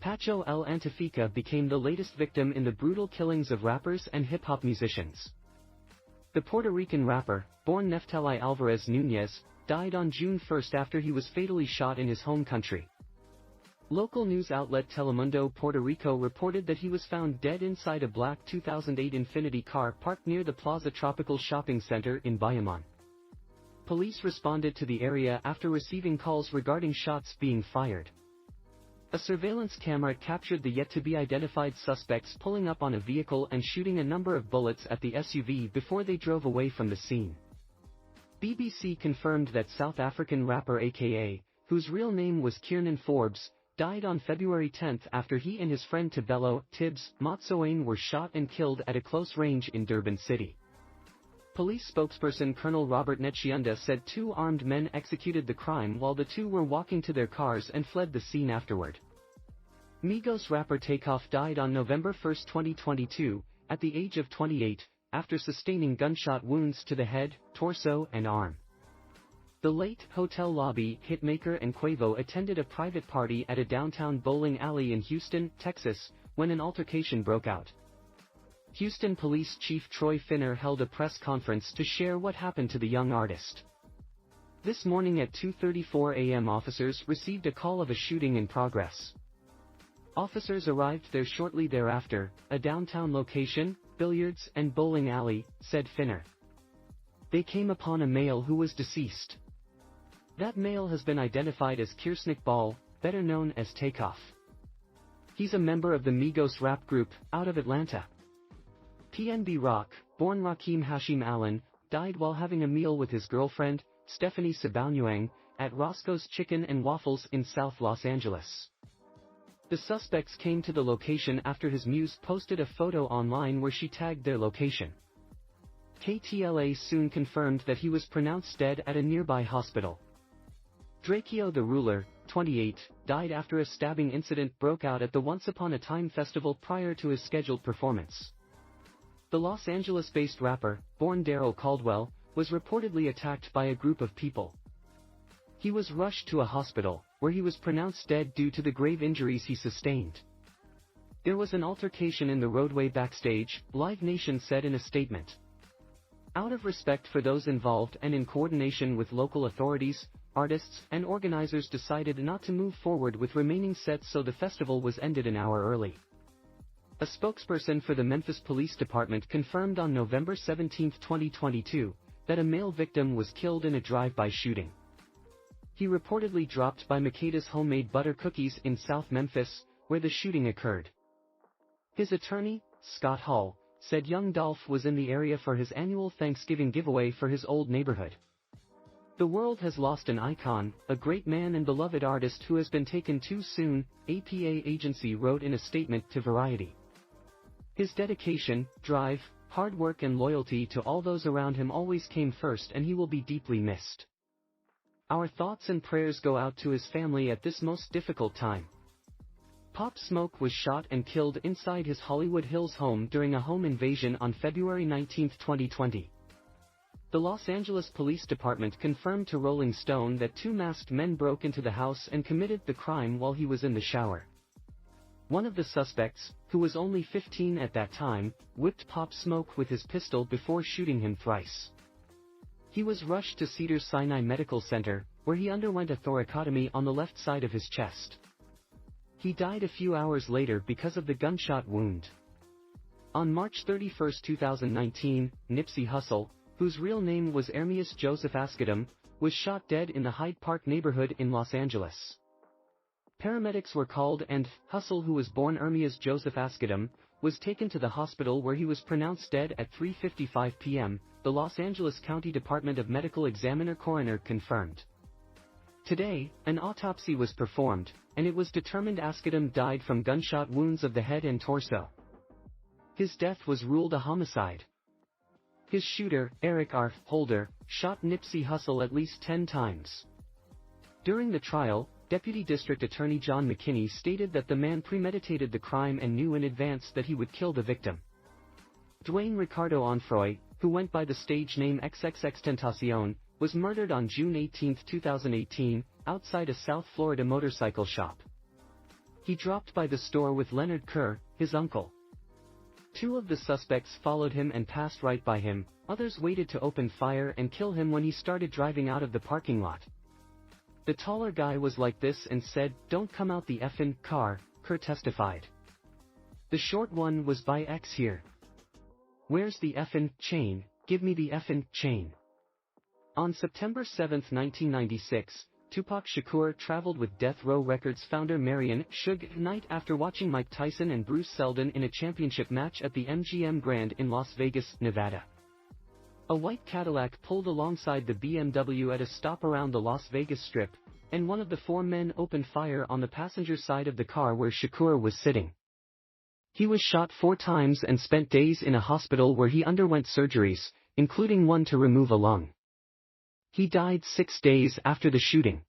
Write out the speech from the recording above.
Pacho El Antifica became the latest victim in the brutal killings of rappers and hip-hop musicians. The Puerto Rican rapper, born Neftali Alvarez Núñez, died on June 1 after he was fatally shot in his home country. Local news outlet Telemundo Puerto Rico reported that he was found dead inside a black 2008 Infiniti car parked near the Plaza Tropical Shopping Center in Bayamon. Police responded to the area after receiving calls regarding shots being fired. A surveillance camera captured the yet-to-be-identified suspects pulling up on a vehicle and shooting a number of bullets at the SUV before they drove away from the scene. BBC confirmed that South African rapper aka, whose real name was Kiernan Forbes, died on February 10 after he and his friend Tebello Tibbs Motsoane were shot and killed at a close range in Durban City. Police spokesperson Colonel Robert Netshiunda said 2 armed men executed the crime while the 2 were walking to their cars and fled the scene afterward. Migos rapper Takeoff died on November 1, 2022, at the age of 28, after sustaining gunshot wounds to the head, torso, and arm. The late hotel lobby hitmaker and Quavo attended a private party at a downtown bowling alley in Houston, Texas, when an altercation broke out. Houston Police Chief Troy Finner held a press conference to share what happened to the young artist. This morning at 2:34 a.m. officers received a call of a shooting in progress. Officers arrived there shortly thereafter, a downtown location, billiards and bowling alley, said Finner. They came upon a male who was deceased. That male has been identified as Kiersnick Ball, better known as Takeoff. He's a member of the Migos rap group, out of Atlanta. PNB Rock, born Rakeem Hashim Allen, died while having a meal with his girlfriend, Stephanie Sabalnuang, at Roscoe's Chicken and Waffles in South Los Angeles. The suspects came to the location after his muse posted a photo online where she tagged their location. KTLA soon confirmed that he was pronounced dead at a nearby hospital. Drakeo the Ruler, 28, died after a stabbing incident broke out at the Once Upon a Time festival prior to his scheduled performance. The Los Angeles-based rapper, born Daryl Caldwell, was reportedly attacked by a group of people. He was rushed to a hospital, where he was pronounced dead due to the grave injuries he sustained. There was an altercation in the roadway backstage, Live Nation said in a statement. Out of respect for those involved and in coordination with local authorities, artists and organizers decided not to move forward with remaining sets, so the festival was ended an hour early. A spokesperson for the Memphis Police Department confirmed on November 17, 2022, that a male victim was killed in a drive-by shooting. He reportedly dropped by Makeda's homemade butter cookies in South Memphis, where the shooting occurred. His attorney, Scott Hall, said young Dolph was in the area for his annual Thanksgiving giveaway for his old neighborhood. The world has lost an icon, a great man and beloved artist who has been taken too soon, APA agency wrote in a statement to Variety. His dedication, drive, hard work and loyalty to all those around him always came first, and he will be deeply missed. Our thoughts and prayers go out to his family at this most difficult time. Pop Smoke was shot and killed inside his Hollywood Hills home during a home invasion on February 19, 2020. The Los Angeles Police Department confirmed to Rolling Stone that 2 masked men broke into the house and committed the crime while he was in the shower. One of the suspects, who was only 15 at that time, whipped Pop Smoke with his pistol before shooting him thrice. He was rushed to Cedars-Sinai Medical Center, where he underwent a thoracotomy on the left side of his chest. He died a few hours later because of the gunshot wound. On March 31, 2019, Nipsey Hussle, whose real name was Ermias Joseph Asghedom, was shot dead in the Hyde Park neighborhood in Los Angeles. Paramedics were called and Hussle, who was born Ermias Joseph Asghedom, was taken to the hospital where he was pronounced dead at 3:55 p.m., the Los Angeles County Department of Medical Examiner-Coroner confirmed. Today, an autopsy was performed, and it was determined Asghedom died from gunshot wounds of the head and torso. His death was ruled a homicide. His shooter, Eric R. Holder, shot Nipsey Hussle at least 10 times. During the trial, Deputy District Attorney John McKinney stated that the man premeditated the crime and knew in advance that he would kill the victim. Dwayne Ricardo Onfroy, who went by the stage name XXXTentacion, was murdered on June 18, 2018, outside a South Florida motorcycle shop. He dropped by the store with Leonard Kerr, his uncle. Two of the suspects followed him and passed right by him, others waited to open fire and kill him when he started driving out of the parking lot. The taller guy was like this and said, "Don't come out the effin' car," Kerr testified. The short one was by X here. "Where's the effin' chain? Give me the effin' chain." On September 7, 1996, Tupac Shakur traveled with Death Row Records founder Marion Suge Knight after watching Mike Tyson and Bruce Seldon in a championship match at the MGM Grand in Las Vegas, Nevada. A white Cadillac pulled alongside the BMW at a stop around the Las Vegas Strip, and one of the four men opened fire on the passenger side of the car where Shakur was sitting. He was shot 4 times and spent days in a hospital where he underwent surgeries, including one to remove a lung. He died 6 days after the shooting.